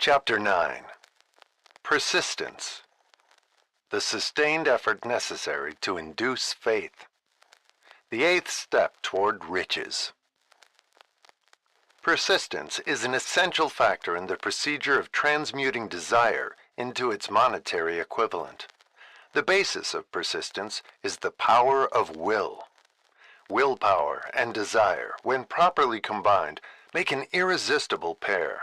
Chapter 9. Persistence. The sustained effort necessary to induce faith. The eighth step toward riches. Persistence is an essential factor in the procedure of transmuting desire into its monetary equivalent. The basis of persistence is the power of will. Willpower and desire, when properly combined, make an irresistible pair.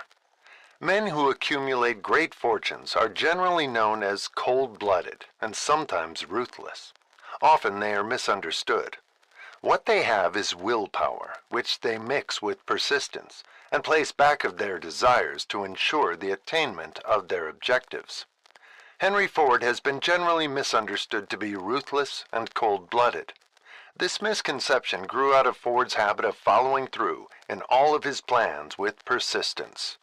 Men who accumulate great fortunes are generally known as cold-blooded and sometimes ruthless. Often they are misunderstood. What they have is willpower, which they mix with persistence and place back of their desires to ensure the attainment of their objectives. Henry Ford has been generally misunderstood to be ruthless and cold-blooded. This misconception grew out of Ford's habit of following through in all of his plans with persistence.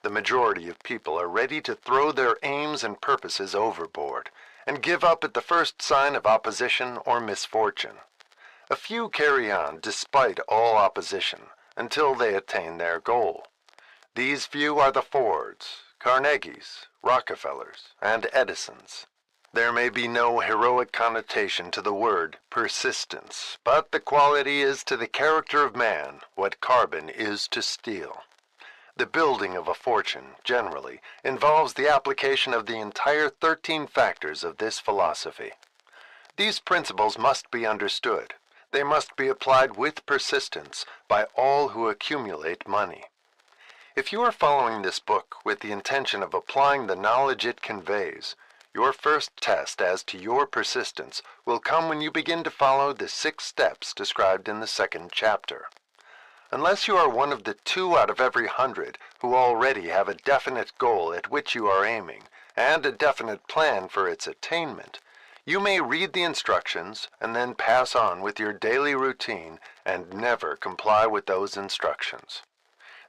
The majority of people are ready to throw their aims and purposes overboard and give up at the first sign of opposition or misfortune. A few carry on despite all opposition until they attain their goal. These few are the Fords, Carnegies, Rockefellers, and Edisons. There may be no heroic connotation to the word persistence, but the quality is to the character of man what carbon is to steel. The building of a fortune, generally, involves the application of the entire 13 factors of this philosophy. These principles must be understood. They must be applied with persistence by all who accumulate money. If you are following this book with the intention of applying the knowledge it conveys, your first test as to your persistence will come when you begin to follow the 6 steps described in the 2nd chapter. Unless you are one of the 2 out of every 100 who already have a definite goal at which you are aiming and a definite plan for its attainment, you may read the instructions and then pass on with your daily routine and never comply with those instructions.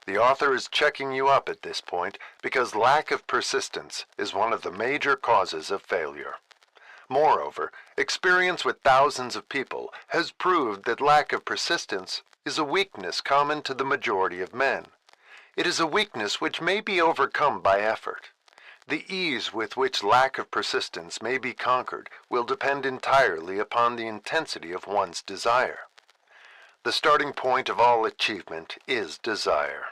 The author is checking you up at this point because lack of persistence is one of the major causes of failure. Moreover, experience with thousands of people has proved that lack of persistence is a weakness common to the majority of men. It is a weakness which may be overcome by effort. The ease with which lack of persistence may be conquered will depend entirely upon the intensity of one's desire. The starting point of all achievement is desire.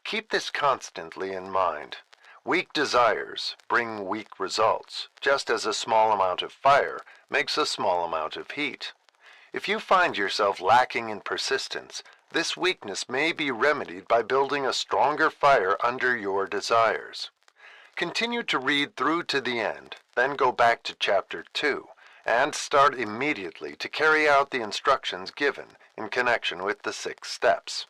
Keep this constantly in mind. Weak desires bring weak results, just as a small amount of fire makes a small amount of heat. If you find yourself lacking in persistence, this weakness may be remedied by building a stronger fire under your desires. Continue to read through to the end, then go back to Chapter 2, and start immediately to carry out the instructions given in connection with the 6 steps.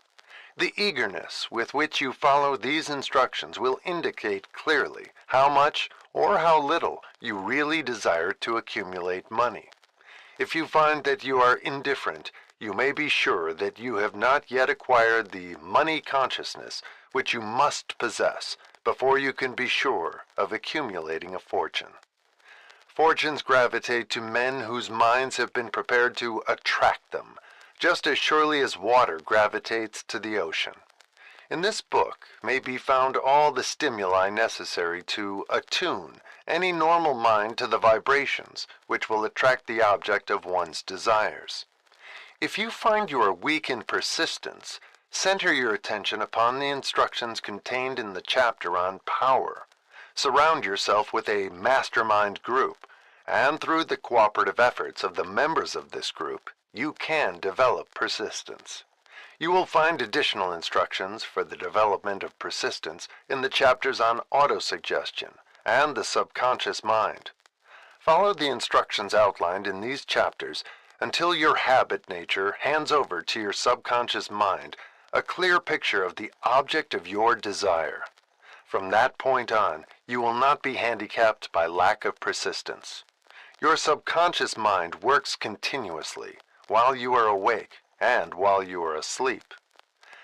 The eagerness with which you follow these instructions will indicate clearly how much or how little you really desire to accumulate money. If you find that you are indifferent, you may be sure that you have not yet acquired the money consciousness which you must possess before you can be sure of accumulating a fortune. Fortunes gravitate to men whose minds have been prepared to attract them, just as surely as water gravitates to the ocean. In this book may be found all the stimuli necessary to attune any normal mind to the vibrations which will attract the object of one's desires. If you find you are weak in persistence, center your attention upon the instructions contained in the chapter on power. Surround yourself with a mastermind group, and through the cooperative efforts of the members of this group, you can develop persistence. You will find additional instructions for the development of persistence in the chapters on autosuggestion and the subconscious mind. Follow the instructions outlined in these chapters until your habit nature hands over to your subconscious mind a clear picture of the object of your desire. From that point on, you will not be handicapped by lack of persistence. Your subconscious mind works continuously while you are awake and while you are asleep.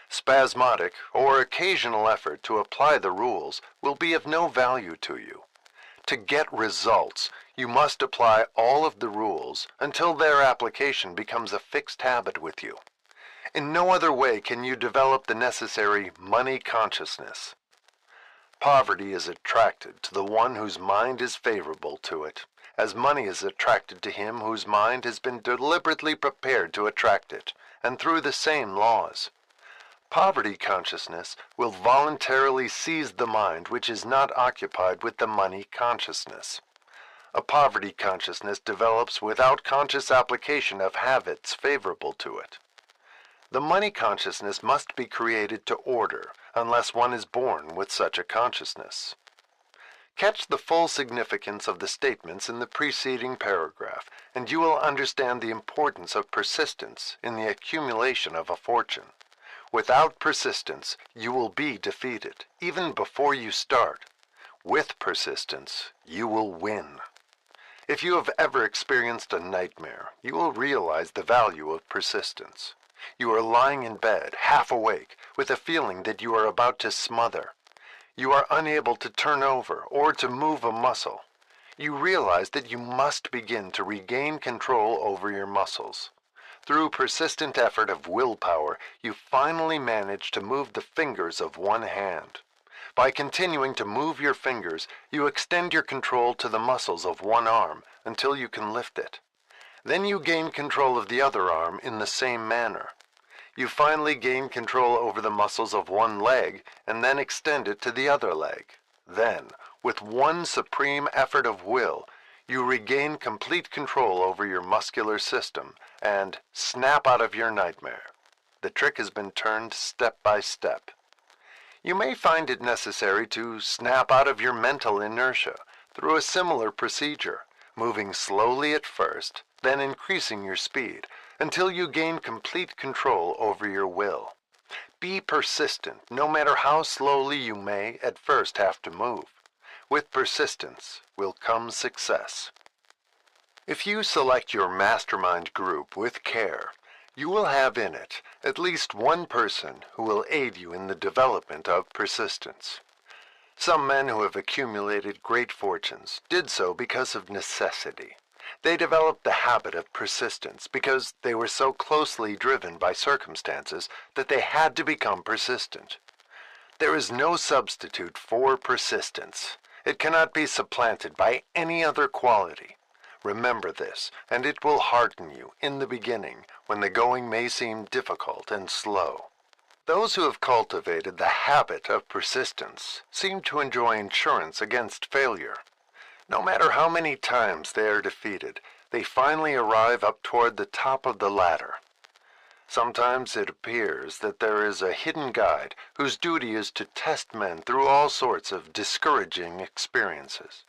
Spasmodic or occasional effort to apply the rules will be of no value to you. To get results, you must apply all of the rules until their application becomes a fixed habit with you. In no other way can you develop the necessary money consciousness. Poverty is attracted to the one whose mind is favorable to it, as money is attracted to him whose mind has been deliberately prepared to attract it, and through the same laws. Poverty consciousness will voluntarily seize the mind which is not occupied with the money consciousness. A poverty consciousness develops without conscious application of habits favorable to it. The money consciousness must be created to order, unless one is born with such a consciousness. Catch the full significance of the statements in the preceding paragraph, and you will understand the importance of persistence in the accumulation of a fortune. Without persistence, you will be defeated, even before you start. With persistence, you will win. If you have ever experienced a nightmare, you will realize the value of persistence. You are lying in bed, half awake, with a feeling that you are about to smother. You are unable to turn over or to move a muscle. You realize that you must begin to regain control over your muscles. Through persistent effort of willpower, you finally manage to move the fingers of one hand. By continuing to move your fingers, you extend your control to the muscles of one arm until you can lift it. Then you gain control of the other arm in the same manner. You finally gain control over the muscles of one leg and then extend it to the other leg. Then, with one supreme effort of will, you regain complete control over your muscular system and snap out of your nightmare. The trick has been turned step by step. You may find it necessary to snap out of your mental inertia through a similar procedure, moving slowly at first, then increasing your speed until you gain complete control over your will. Be persistent, no matter how slowly you may at first have to move. With persistence will come success. If you select your mastermind group with care, you will have in it at least one person who will aid you in the development of persistence. Some men who have accumulated great fortunes did so because of necessity. They developed the habit of persistence because they were so closely driven by circumstances that they had to become persistent. There is no substitute for persistence. It cannot be supplanted by any other quality. Remember this, and it will hearten you in the beginning when the going may seem difficult and slow. Those who have cultivated the habit of persistence seem to enjoy insurance against failure. No matter how many times they are defeated, they finally arrive up toward the top of the ladder. Sometimes it appears that there is a hidden guide whose duty is to test men through all sorts of discouraging experiences.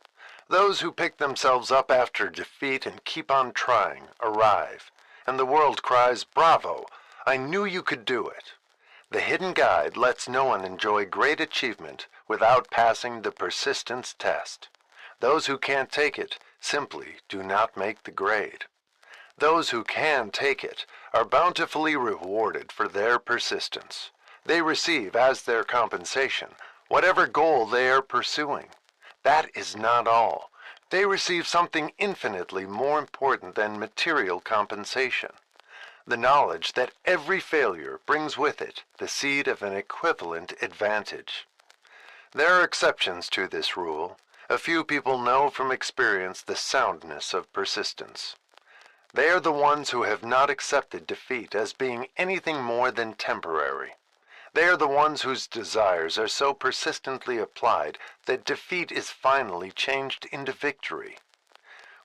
Those who pick themselves up after defeat and keep on trying arrive, and the world cries, "Bravo! I knew you could do it." The hidden guide lets no one enjoy great achievement without passing the persistence test. Those who can't take it simply do not make the grade. Those who can take it are bountifully rewarded for their persistence. They receive as their compensation whatever goal they are pursuing. That is not all. They receive something infinitely more important than material compensation. The knowledge that every failure brings with it the seed of an equivalent advantage. There are exceptions to this rule. A few people know from experience the soundness of persistence. They are the ones who have not accepted defeat as being anything more than temporary. They are the ones whose desires are so persistently applied that defeat is finally changed into victory.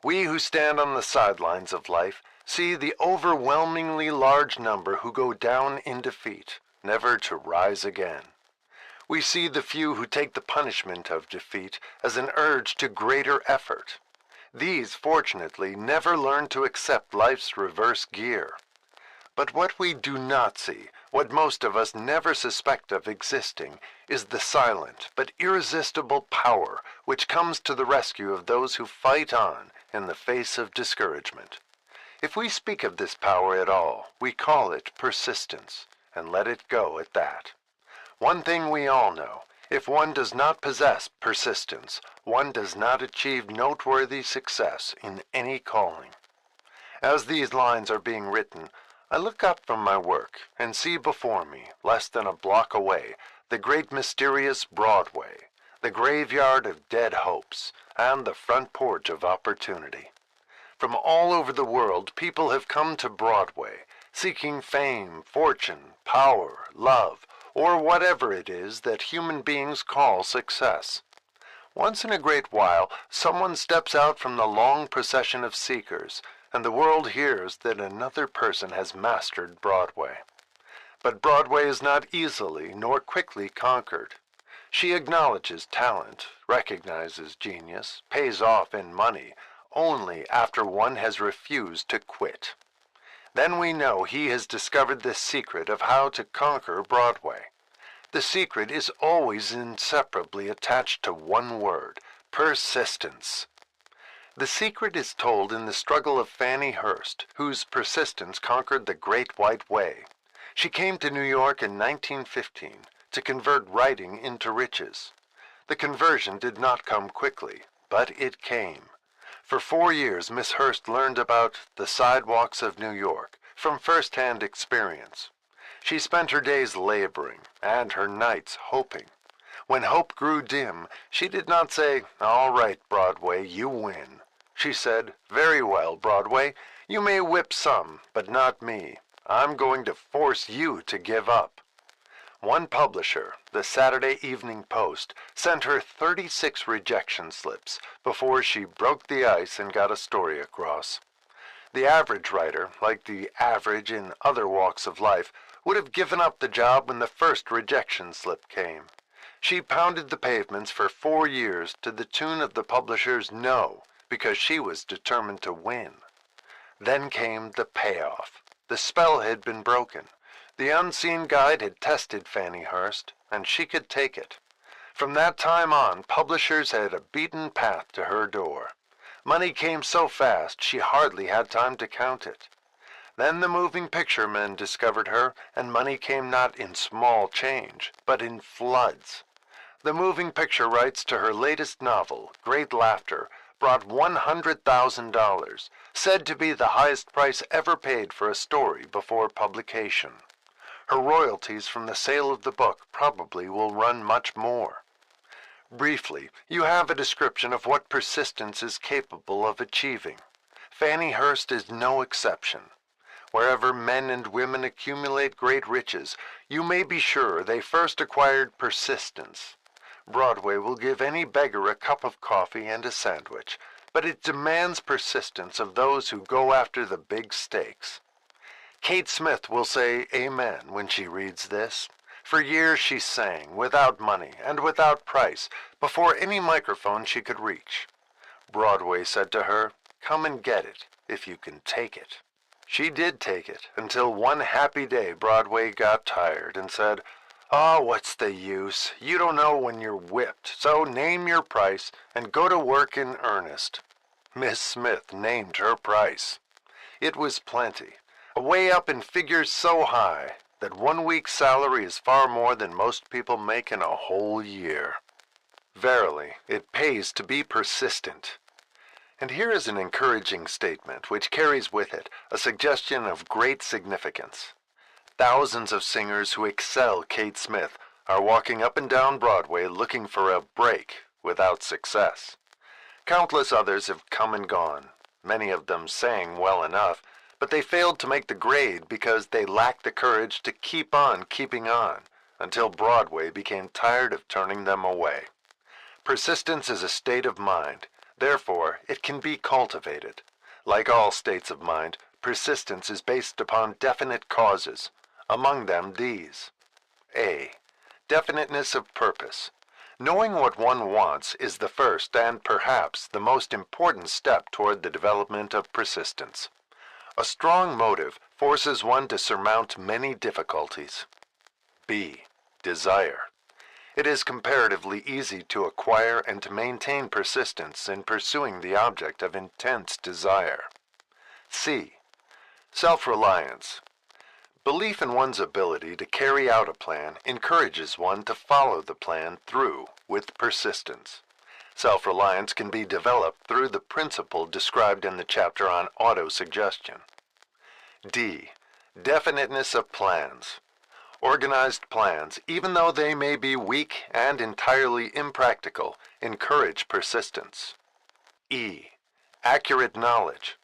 We who stand on the sidelines of life see the overwhelmingly large number who go down in defeat, never to rise again. We see the few who take the punishment of defeat as an urge to greater effort. These, fortunately, never learn to accept life's reverse gear. But what we do not see, what most of us never suspect of existing, is the silent but irresistible power which comes to the rescue of those who fight on in the face of discouragement. If we speak of this power at all, we call it persistence, and let it go at that. One thing we all know, if one does not possess persistence, one does not achieve noteworthy success in any calling. As these lines are being written, I look up from my work and see before me, less than a block away, the great mysterious Broadway, the graveyard of dead hopes, and the front porch of opportunity. From all over the world, people have come to Broadway, seeking fame, fortune, power, love, or whatever it is that human beings call success. Once in a great while, someone steps out from the long procession of seekers, and the world hears that another person has mastered Broadway. But Broadway is not easily nor quickly conquered. She acknowledges talent, recognizes genius, pays off in money, only after one has refused to quit. Then we know he has discovered the secret of how to conquer Broadway. The secret is always inseparably attached to one word: persistence. The secret is told in the struggle of Fannie Hurst, whose persistence conquered the Great White Way. She came to New York in 1915 to convert writing into riches. The conversion did not come quickly, but it came. For 4 years, Miss Hurst learned about the sidewalks of New York from first-hand experience. She spent her days laboring and her nights hoping. When hope grew dim, she did not say, "All right, Broadway, you win." She said, "Very well, Broadway, you may whip some, but not me. I'm going to force you to give up." One publisher, the Saturday Evening Post, sent her 36 rejection slips before she broke the ice and got a story across. The average writer, like the average in other walks of life, would have given up the job when the first rejection slip came. She pounded the pavements for 4 years to the tune of the publisher's no, because she was determined to win. Then came the payoff. The spell had been broken. The unseen guide had tested Fannie Hurst, and she could take it. From that time on, publishers had a beaten path to her door. Money came so fast she hardly had time to count it. Then the moving picture men discovered her, and money came not in small change, but in floods. The moving picture rights to her latest novel, Great Laughter, brought $100,000, said to be the highest price ever paid for a story before publication. Her royalties from the sale of the book probably will run much more. Briefly, you have a description of what persistence is capable of achieving. Fannie Hurst is no exception. Wherever men and women accumulate great riches, you may be sure they first acquired persistence. Broadway will give any beggar a cup of coffee and a sandwich, but it demands persistence of those who go after the big stakes. Kate Smith will say amen when she reads this. For years she sang, without money and without price, before any microphone she could reach. Broadway said to her, "Come and get it, if you can take it." She did take it, until one happy day Broadway got tired and said, "Oh, what's the use? You don't know when you're whipped, so name your price and go to work in earnest." Miss Smith named her price. It was plenty, way up in figures so high that 1 week's salary is far more than most people make in a whole year. Verily, it pays to be persistent. And here is an encouraging statement which carries with it a suggestion of great significance. Thousands of singers who excel Kate Smith are walking up and down Broadway looking for a break without success. Countless others have come and gone. Many of them sang well enough, but they failed to make the grade because they lacked the courage to keep on keeping on, until Broadway became tired of turning them away. Persistence is a state of mind, therefore it can be cultivated. Like all states of mind, persistence is based upon definite causes, among them these. A. Definiteness of purpose. Knowing what one wants is the first and perhaps the most important step toward the development of persistence. A strong motive forces one to surmount many difficulties. B. Desire. It is comparatively easy to acquire and to maintain persistence in pursuing the object of intense desire. C. Self-reliance. Belief in one's ability to carry out a plan encourages one to follow the plan through with persistence. Self-reliance can be developed through the principle described in the chapter on autosuggestion. D. Definiteness of plans. Organized plans, even though they may be weak and entirely impractical, encourage persistence. E. Accurate knowledge.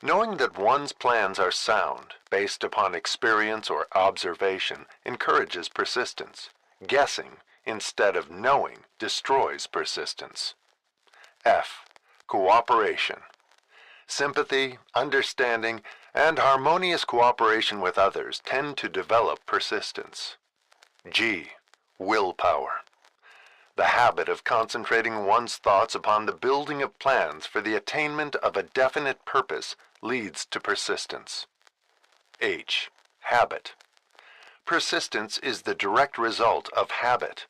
Knowing that one's plans are sound, based upon experience or observation, encourages persistence. Guessing, instead of knowing, destroys persistence. F. Cooperation. Sympathy, understanding, and harmonious cooperation with others tend to develop persistence. G. Willpower. The habit of concentrating one's thoughts upon the building of plans for the attainment of a definite purpose leads to persistence. H. Habit. Persistence is the direct result of habit.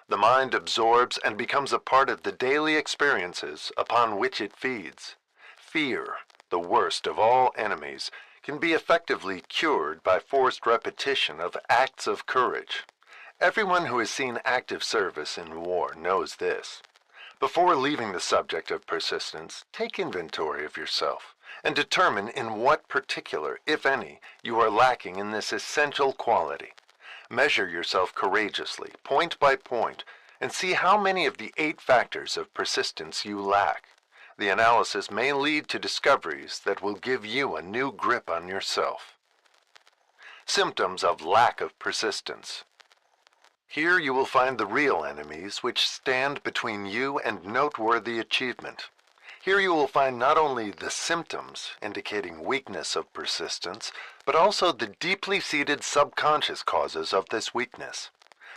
The mind absorbs and becomes a part of the daily experiences upon which it feeds. Fear, the worst of all enemies, can be effectively cured by forced repetition of acts of courage. Everyone who has seen active service in war knows this. Before leaving the subject of persistence, take inventory of yourself and determine in what particular, if any, you are lacking in this essential quality. Measure yourself courageously, point by point, and see how many of the 8 factors of persistence you lack. The analysis may lead to discoveries that will give you a new grip on yourself. Symptoms of lack of persistence. Here you will find the real enemies which stand between you and noteworthy achievement. Here you will find not only the symptoms indicating weakness of persistence, but also the deeply seated subconscious causes of this weakness.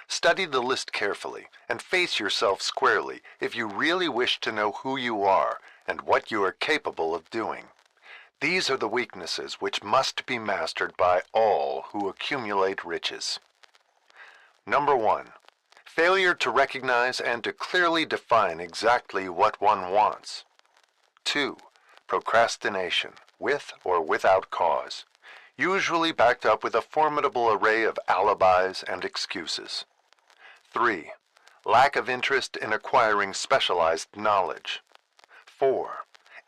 Study the list carefully and face yourself squarely if you really wish to know who you are and what you are capable of doing. These are the weaknesses which must be mastered by all who accumulate riches. Number 1. Failure to recognize and to clearly define exactly what one wants. 2. Procrastination, with or without cause, usually backed up with a formidable array of alibis and excuses. 3. Lack of interest in acquiring specialized knowledge. 4.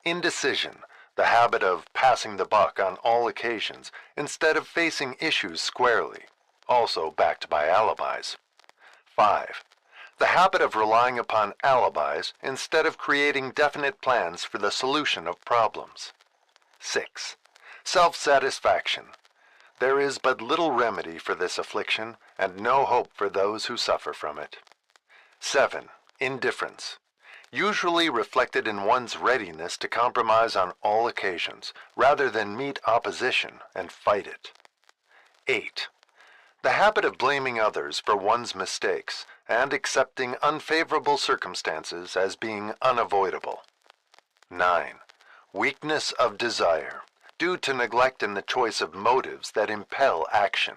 Indecision, the habit of passing the buck on all occasions instead of facing issues squarely, also backed by alibis. 5. The habit of relying upon alibis instead of creating definite plans for the solution of problems. 6. Self-satisfaction. There is but little remedy for this affliction, and no hope for those who suffer from it. 7. Indifference. Usually reflected in one's readiness to compromise on all occasions, rather than meet opposition and fight it. 8. The habit of blaming others for one's mistakes, and accepting unfavorable circumstances as being unavoidable. 9. Weakness of desire, due to neglect in the choice of motives that impel action.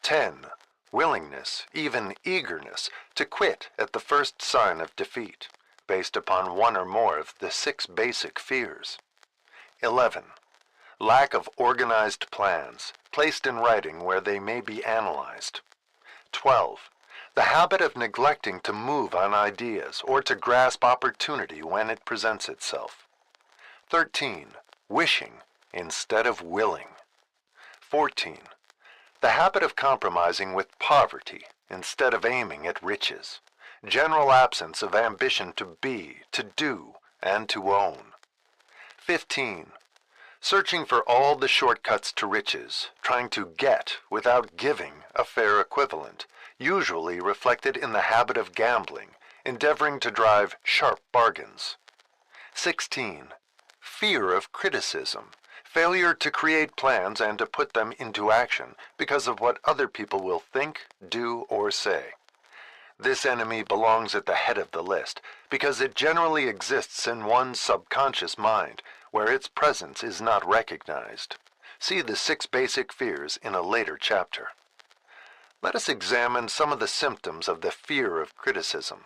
10. Willingness, even eagerness, to quit at the first sign of defeat, based upon one or more of the 6 basic fears. 11. Lack of organized plans, placed in writing where they may be analyzed. 12. The habit of neglecting to move on ideas or to grasp opportunity when it presents itself. 13. Wishing instead of willing. 14. The habit of compromising with poverty instead of aiming at riches. General absence of ambition to be, to do, and to own. 15. Searching for all the shortcuts to riches, trying to get without giving a fair equivalent, usually reflected in the habit of gambling, endeavoring to drive sharp bargains. 16. Fear of criticism, failure to create plans and to put them into action because of what other people will think, do, or say. This enemy belongs at the head of the list because it generally exists in one's subconscious mind, where its presence is not recognized. See the 6 basic fears in a later chapter. Let us examine some of the symptoms of the fear of criticism.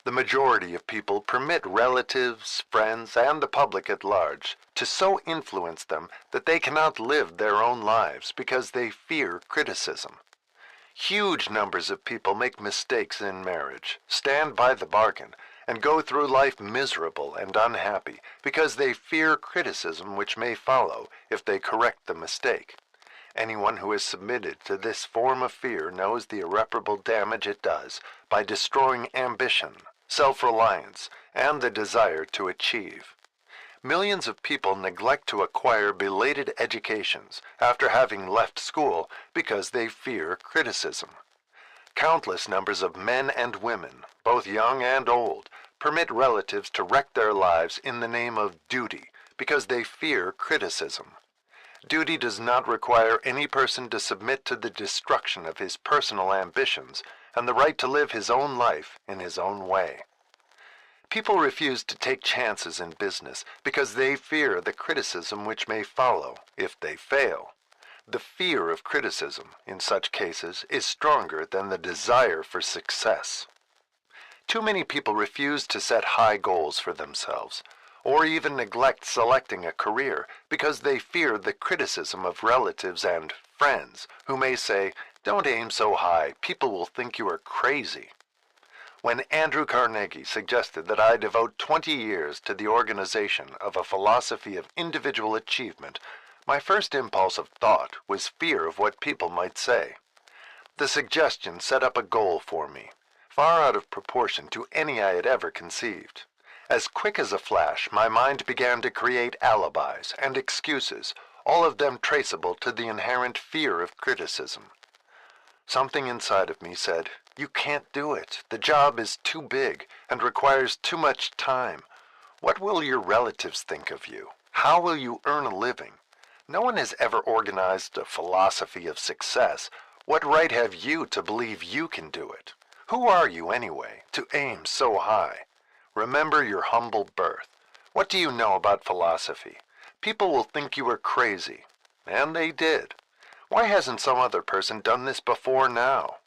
The majority of people permit relatives, friends, and the public at large to so influence them that they cannot live their own lives because they fear criticism. Huge numbers of people make mistakes in marriage, stand by the bargain, and go through life miserable and unhappy because they fear criticism which may follow if they correct the mistake. Anyone who has submitted to this form of fear knows the irreparable damage it does by destroying ambition, self-reliance, and the desire to achieve. Millions of people neglect to acquire belated educations after having left school because they fear criticism. Countless numbers of men and women, both young and old, permit relatives to wreck their lives in the name of duty because they fear criticism. Duty does not require any person to submit to the destruction of his personal ambitions and the right to live his own life in his own way. People refuse to take chances in business because they fear the criticism which may follow if they fail. The fear of criticism, in such cases, is stronger than the desire for success. Too many people refuse to set high goals for themselves, or even neglect selecting a career because they fear the criticism of relatives and friends who may say, "Don't aim so high, people will think you are crazy." When Andrew Carnegie suggested that I devote 20 years to the organization of a philosophy of individual achievement, my first impulse of thought was fear of what people might say. The suggestion set up a goal for me, far out of proportion to any I had ever conceived. As quick as a flash, my mind began to create alibis and excuses, all of them traceable to the inherent fear of criticism. Something inside of me said, "You can't do it. The job is too big and requires too much time. What will your relatives think of you? How will you earn a living? No one has ever organized a philosophy of success. What right have you to believe you can do it? Who are you anyway, to aim so high? Remember your humble birth. What do you know about philosophy? People will think you are crazy." And they did. Why hasn't some other person done this before now?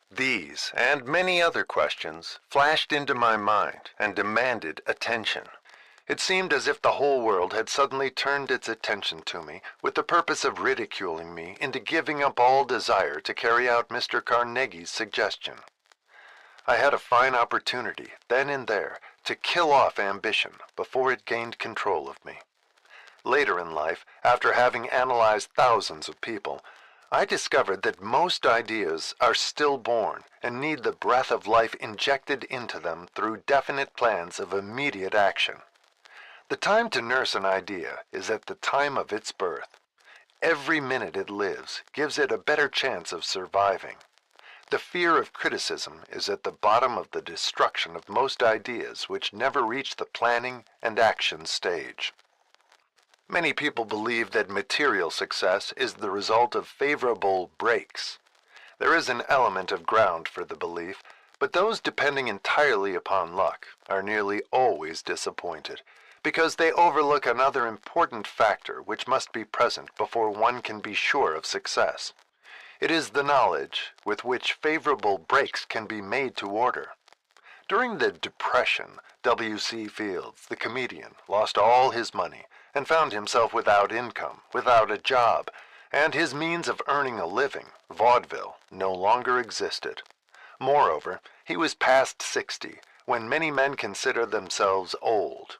These and many other questions flashed into my mind and demanded attention. It seemed as if the whole world had suddenly turned its attention to me with the purpose of ridiculing me into giving up all desire to carry out Mr. Carnegie's suggestion. I had a fine opportunity, then and there, to kill off ambition before it gained control of me. Later in life, after having analyzed thousands of people, I discovered that most ideas are stillborn and need the breath of life injected into them through definite plans of immediate action. The time to nurse an idea is at the time of its birth. Every minute it lives gives it a better chance of surviving. The fear of criticism is at the bottom of the destruction of most ideas which never reach the planning and action stage. Many people believe that material success is the result of favorable breaks. There is an element of ground for the belief, but those depending entirely upon luck are nearly always disappointed, because they overlook another important factor which must be present before one can be sure of success. It is the knowledge with which favorable breaks can be made to order. During the Depression, W.C. Fields, the comedian, lost all his money and found himself without income, without a job, and his means of earning a living, vaudeville, no longer existed. Moreover, he was past 60, when many men consider themselves old.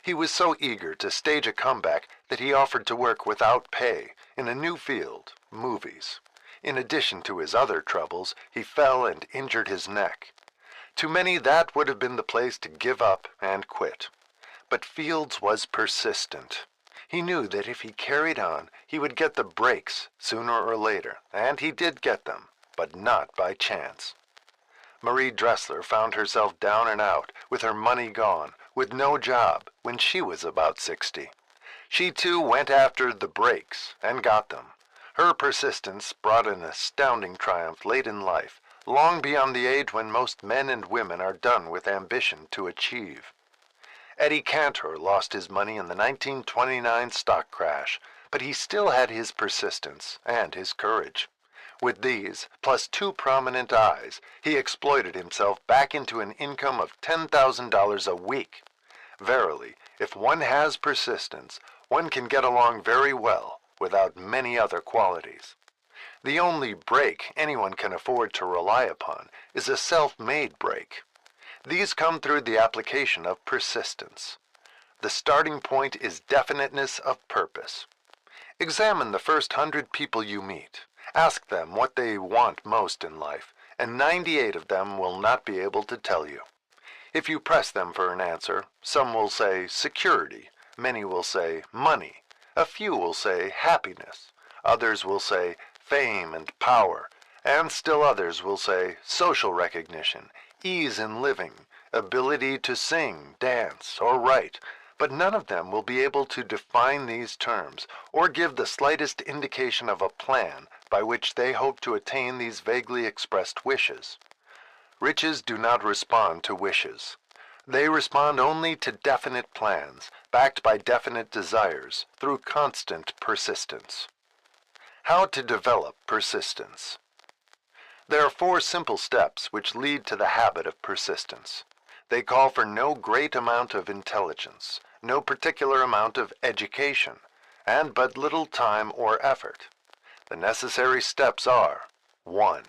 He was so eager to stage a comeback that he offered to work without pay in a new field, movies. In addition to his other troubles, he fell and injured his neck. To many that would have been the place to give up and quit. But Fields was persistent. He knew that if he carried on, he would get the breaks sooner or later, and he did get them, but not by chance. Marie Dressler found herself down and out, with her money gone, with no job, when she was about 60. She too went after the breaks, and got them. Her persistence brought an astounding triumph late in life, long beyond the age when most men and women are done with ambition to achieve. Eddie Cantor lost his money in the 1929 stock crash, but he still had his persistence and his courage. With these, plus 2 prominent eyes, he exploited himself back into an income of $10,000 a week. Verily, if one has persistence, one can get along very well without many other qualities. The only break anyone can afford to rely upon is a self-made break. These come through the application of persistence. The starting point is definiteness of purpose. Examine the first 100 people you meet. Ask them what they want most in life, and 98 of them will not be able to tell you. If you press them for an answer, some will say security, many will say money, a few will say happiness, others will say fame and power, and still others will say social recognition, ease in living, ability to sing, dance, or write, but none of them will be able to define these terms or give the slightest indication of a plan by which they hope to attain these vaguely expressed wishes. Riches do not respond to wishes. They respond only to definite plans, backed by definite desires, through constant persistence. How to develop persistence. There are 4 simple steps which lead to the habit of persistence. They call for no great amount of intelligence, no particular amount of education, and but little time or effort. The necessary steps are: 1.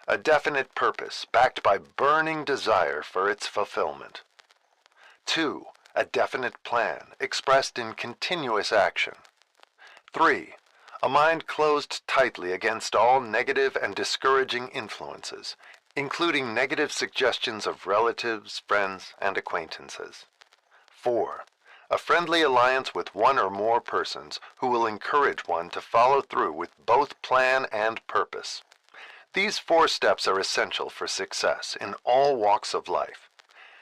A definite purpose backed by burning desire for its fulfillment. 2. A definite plan expressed in continuous action. 3. A mind closed tightly against all negative and discouraging influences, including negative suggestions of relatives, friends, and acquaintances. 4. A friendly alliance with one or more persons who will encourage one to follow through with both plan and purpose. These 4 steps are essential for success in all walks of life.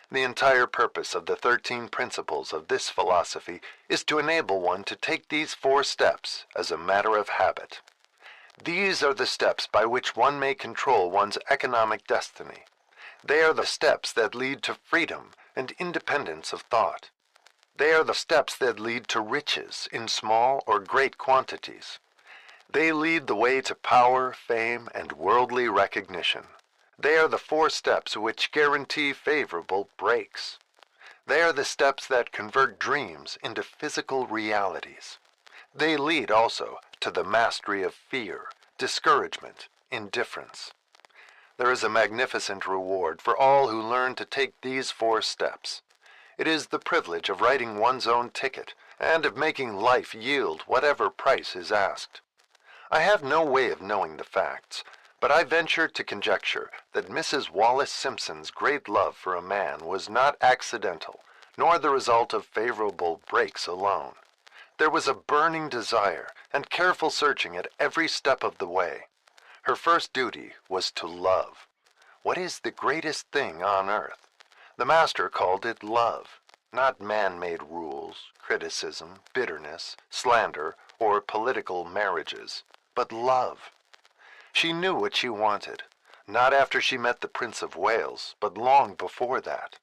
The entire purpose of the 13 principles of this philosophy is to enable one to take these 4 steps as a matter of habit. These are the steps by which one may control one's economic destiny. They are the steps that lead to freedom and independence of thought. They are the steps that lead to riches in small or great quantities. They lead the way to power, fame, and worldly recognition. They are the 4 steps which guarantee favorable breaks. They are the steps that convert dreams into physical realities. They lead also to the mastery of fear, discouragement, indifference. There is a magnificent reward for all who learn to take these 4 steps. It is the privilege of writing one's own ticket and of making life yield whatever price is asked. I have no way of knowing the facts, but I venture to conjecture that Mrs. Wallace Simpson's great love for a man was not accidental, nor the result of favorable breaks alone. There was a burning desire and careful searching at every step of the way. Her first duty was to love. What is the greatest thing on earth? The Master called it love, not man-made rules, criticism, bitterness, slander, or political marriages, but love. She knew what she wanted, not after she met the Prince of Wales, but long before that.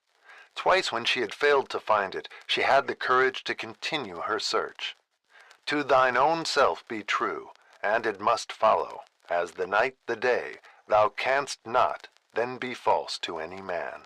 Twice when she had failed to find it, she had the courage to continue her search. To thine own self be true, and it must follow, as the night the day, thou canst not then be false to any man.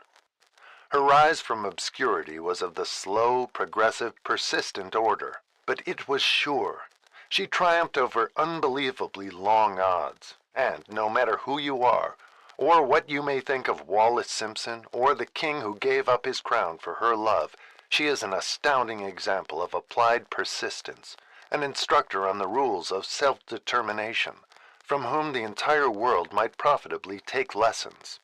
Her rise from obscurity was of the slow, progressive, persistent order, but it was sure. She triumphed over unbelievably long odds, and no matter who you are, or what you may think of Wallace Simpson or the king who gave up his crown for her love, she is an astounding example of applied persistence, an instructor on the rules of self-determination, from whom the entire world might profitably take lessons.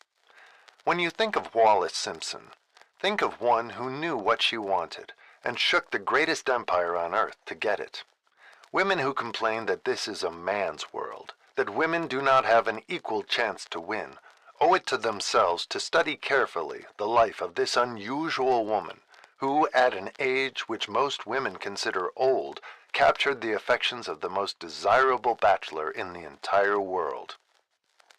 When you think of Wallace Simpson, think of one who knew what she wanted and shook the greatest empire on earth to get it. Women who complain that this is a man's world, that women do not have an equal chance to win, owe it to themselves to study carefully the life of this unusual woman, who, at an age which most women consider old, captured the affections of the most desirable bachelor in the entire world.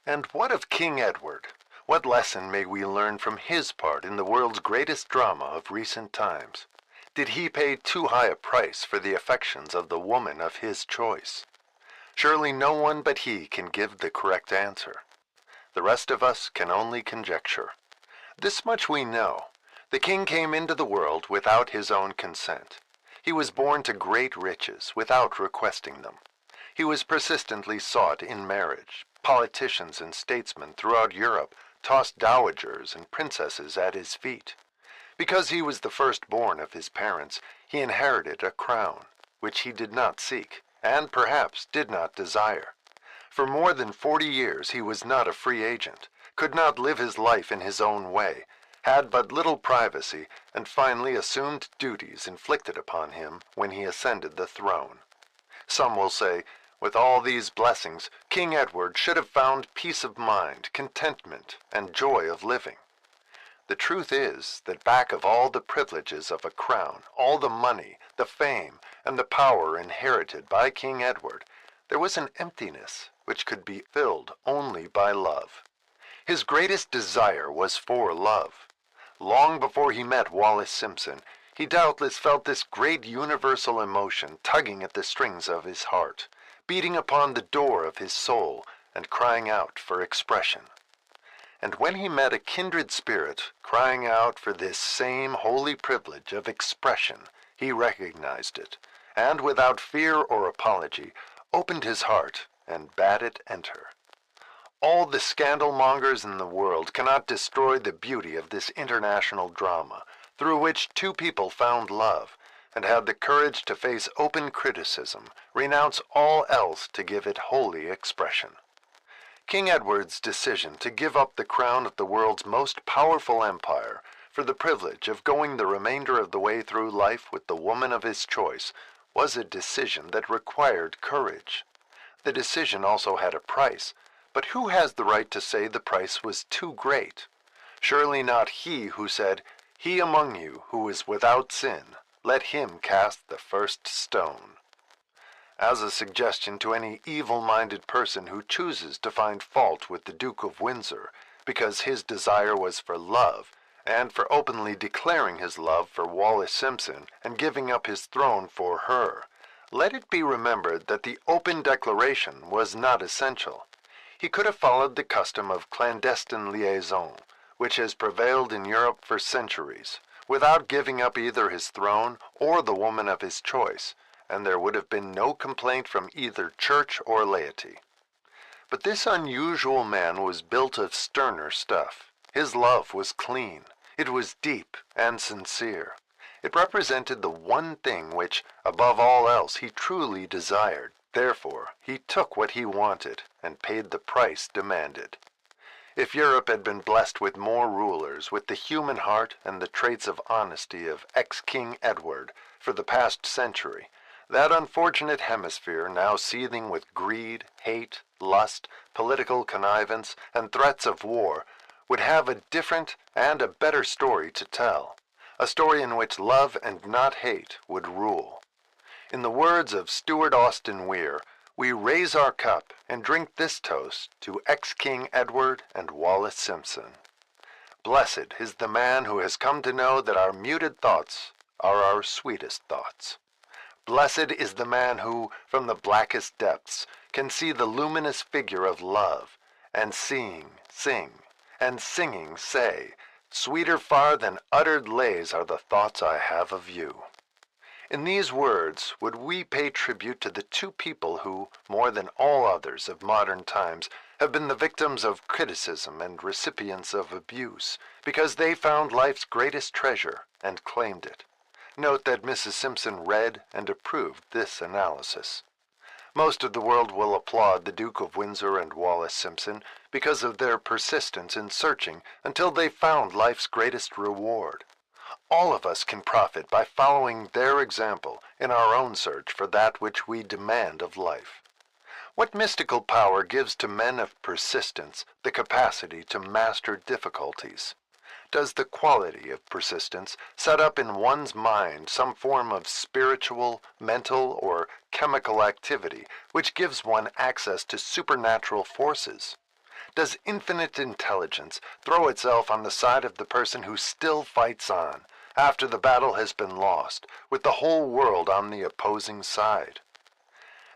And what of King Edward? What lesson may we learn from his part in the world's greatest drama of recent times? Did he pay too high a price for the affections of the woman of his choice? Surely no one but he can give the correct answer. The rest of us can only conjecture. This much we know. The king came into the world without his own consent. He was born to great riches without requesting them. He was persistently sought in marriage. Politicians and statesmen throughout Europe tossed dowagers and princesses at his feet. Because he was the firstborn of his parents, he inherited a crown, which he did not seek, and perhaps did not desire. For more than 40 years he was not a free agent, could not live his life in his own way, had but little privacy, and finally assumed duties inflicted upon him when he ascended the throne. Some will say, with all these blessings, King Edward should have found peace of mind, contentment, and joy of living. The truth is that back of all the privileges of a crown, all the money, the fame, and the power inherited by King Edward, there was an emptiness which could be filled only by love. His greatest desire was for love. Long before he met Wallace Simpson, he doubtless felt this great universal emotion tugging at the strings of his heart, beating upon the door of his soul, and crying out for expression. And when he met a kindred spirit crying out for this same holy privilege of expression, he recognized it, and without fear or apology, opened his heart and bade it enter. All the scandal-mongers in the world cannot destroy the beauty of this international drama, through which two people found love, and had the courage to face open criticism, renounce all else to give it holy expression. King Edward's decision to give up the crown of the world's most powerful empire for the privilege of going the remainder of the way through life with the woman of his choice was a decision that required courage. The decision also had a price, but who has the right to say the price was too great? Surely not he who said, "He among you who is without sin, let him cast the first stone." As a suggestion to any evil-minded person who chooses to find fault with the Duke of Windsor because his desire was for love, and for openly declaring his love for Wallace Simpson and giving up his throne for her, let it be remembered that the open declaration was not essential. He could have followed the custom of clandestine liaison, which has prevailed in Europe for centuries, without giving up either his throne or the woman of his choice, and there would have been no complaint from either church or laity. But this unusual man was built of sterner stuff. His love was clean. It was deep and sincere. It represented the one thing which, above all else, he truly desired. Therefore, he took what he wanted and paid the price demanded. If Europe had been blessed with more rulers with the human heart and the traits of honesty of ex-King Edward for the past century, that unfortunate hemisphere, now seething with greed, hate, lust, political connivance, and threats of war, would have a different and a better story to tell, a story in which love and not hate would rule. In the words of Stuart Austin Weir, we raise our cup and drink this toast to ex-King Edward and Wallace Simpson. Blessed is the man who has come to know that our muted thoughts are our sweetest thoughts. Blessed is the man who, from the blackest depths, can see the luminous figure of love, and seeing, sing, and singing say, "Sweeter far than uttered lays are the thoughts I have of you." In these words would we pay tribute to the two people who, more than all others of modern times, have been the victims of criticism and recipients of abuse, because they found life's greatest treasure and claimed it. Note that Mrs. Simpson read and approved this analysis. Most of the world will applaud the Duke of Windsor and Wallace Simpson because of their persistence in searching until they found life's greatest reward. All of us can profit by following their example in our own search for that which we demand of life. What mystical power gives to men of persistence the capacity to master difficulties? Does the quality of persistence set up in one's mind some form of spiritual, mental, or chemical activity which gives one access to supernatural forces? Does infinite intelligence throw itself on the side of the person who still fights on, after the battle has been lost, with the whole world on the opposing side?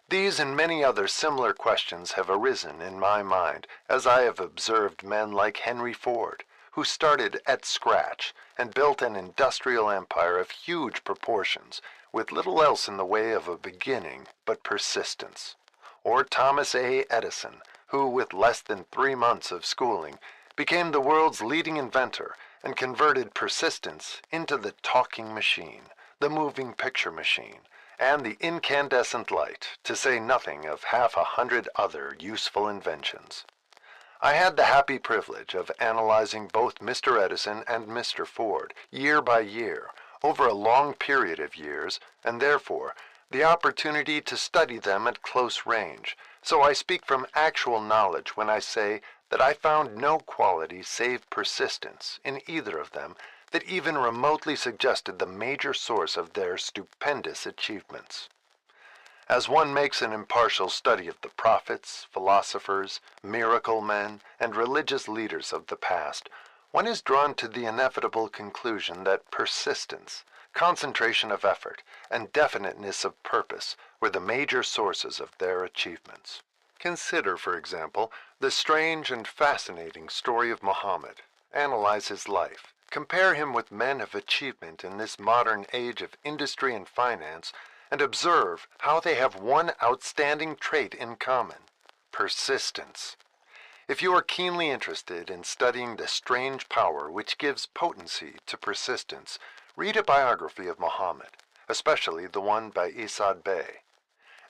These and many other similar questions have arisen in my mind as I have observed men like Henry Ford, who started at scratch and built an industrial empire of huge proportions, with little else in the way of a beginning but persistence. Or Thomas A. Edison, who, with less than 3 months of schooling, became the world's leading inventor and converted persistence into the talking machine, the moving picture machine, and the incandescent light, to say nothing of 100 other useful inventions. I had the happy privilege of analyzing both Mr. Edison and Mr. Ford year by year, over a long period of years, and therefore the opportunity to study them at close range, so I speak from actual knowledge when I say that I found no quality save persistence in either of them that even remotely suggested the major source of their stupendous achievements. As one makes an impartial study of the prophets, philosophers, miracle men, and religious leaders of the past, one is drawn to the inevitable conclusion that persistence, concentration of effort, and definiteness of purpose were the major sources of their achievements. Consider, for example, the strange and fascinating story of Muhammad. Analyze his life. Compare him with men of achievement in this modern age of industry and finance, and observe how they have one outstanding trait in common: persistence. If you are keenly interested in studying the strange power which gives potency to persistence, read a biography of Muhammad, especially the one by Isad Bey.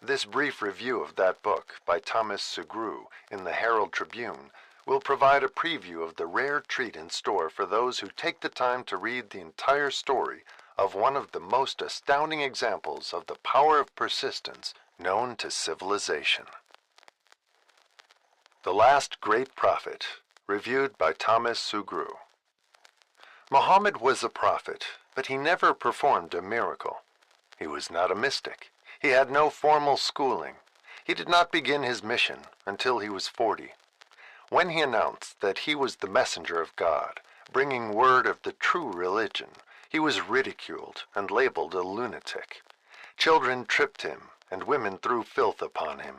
This brief review of that book by Thomas Sugrue in the Herald Tribune will provide a preview of the rare treat in store for those who take the time to read the entire story of one of the most astounding examples of the power of persistence known to civilization. The Last Great Prophet, reviewed by Thomas Sugrue. Muhammad was a prophet, but he never performed a miracle. He was not a mystic. He had no formal schooling. He did not begin his mission until he was 40. When he announced that he was the messenger of God, bringing word of the true religion, he was ridiculed and labeled a lunatic. Children tripped him, and women threw filth upon him.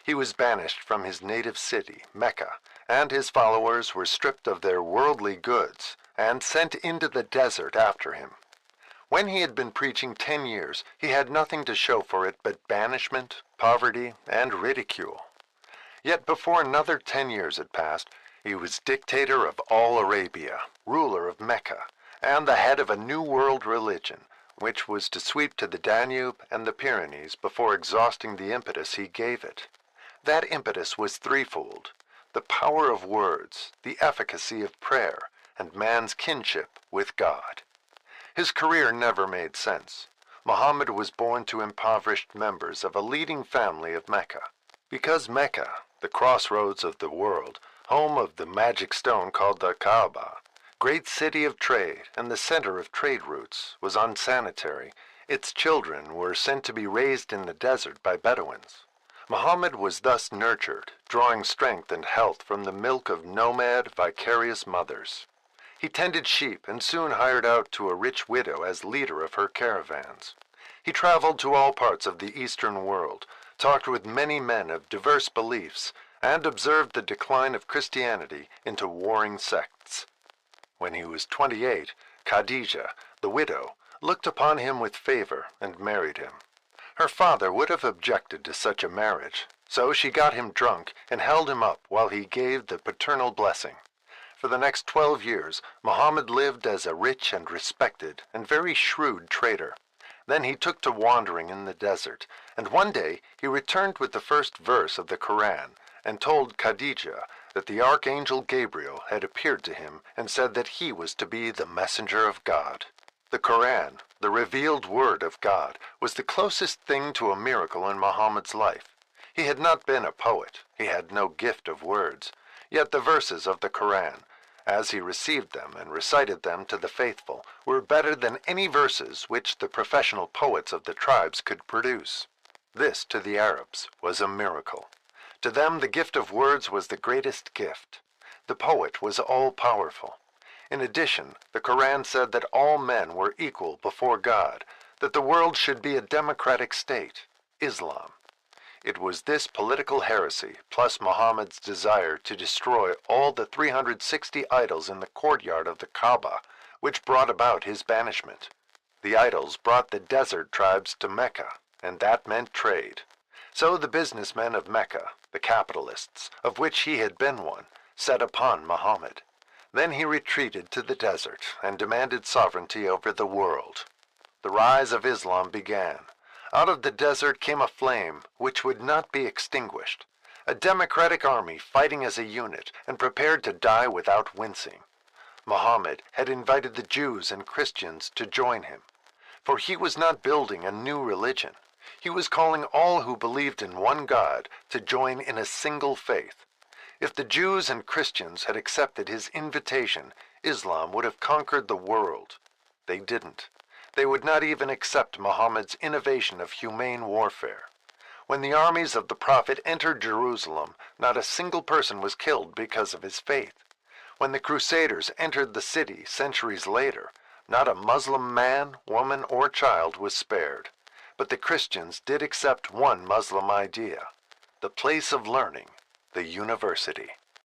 He was banished from his native city, Mecca, and his followers were stripped of their worldly goods and sent into the desert after him. When he had been preaching 10 years, he had nothing to show for it but banishment, poverty, and ridicule. Yet before another 10 years had passed, he was dictator of all Arabia, ruler of Mecca, and the head of a new world religion, which was to sweep to the Danube and the Pyrenees before exhausting the impetus he gave it. That impetus was threefold: the power of words, the efficacy of prayer, and man's kinship with God. His career never made sense. Muhammad was born to impoverished members of a leading family of Mecca. Because Mecca, the crossroads of the world, home of the magic stone called the Kaaba, great city of trade and the center of trade routes, was unsanitary, its children were sent to be raised in the desert by Bedouins. Muhammad was thus nurtured, drawing strength and health from the milk of nomad, vicarious mothers. He tended sheep and soon hired out to a rich widow as leader of her caravans. He traveled to all parts of the Eastern world, talked with many men of diverse beliefs, and observed the decline of Christianity into warring sects. When he was 28, Khadijah, the widow, looked upon him with favor and married him. Her father would have objected to such a marriage, so she got him drunk and held him up while he gave the paternal blessing. For the next 12 years, Muhammad lived as a rich and respected and very shrewd trader. Then he took to wandering in the desert, and one day he returned with the first verse of the Koran and told Khadijah that the archangel Gabriel had appeared to him and said that he was to be the messenger of God. The Koran, the revealed word of God, was the closest thing to a miracle in Muhammad's life. He had not been a poet. He had no gift of words. Yet the verses of the Koran, as he received them and recited them to the faithful, were better than any verses which the professional poets of the tribes could produce. This, to the Arabs, was a miracle. To them the gift of words was the greatest gift. The poet was all-powerful. In addition, the Koran said that all men were equal before God, that the world should be a democratic state, Islam. It was this political heresy, plus Muhammad's desire to destroy all the 360 idols in the courtyard of the Kaaba, which brought about his banishment. The idols brought the desert tribes to Mecca, and that meant trade. So the businessmen of Mecca, the capitalists, of which he had been one, set upon Muhammad. Then he retreated to the desert and demanded sovereignty over the world. The rise of Islam began. Out of the desert came a flame which would not be extinguished, a democratic army fighting as a unit and prepared to die without wincing. Muhammad had invited the Jews and Christians to join him, for he was not building a new religion. He was calling all who believed in one God to join in a single faith. If the Jews and Christians had accepted his invitation, Islam would have conquered the world. They didn't. They would not even accept Muhammad's innovation of humane warfare. When the armies of the Prophet entered Jerusalem, not a single person was killed because of his faith. When the Crusaders entered the city centuries later, not a Muslim man, woman, or child was spared. But the Christians did accept one Muslim idea: the place of learning, the university.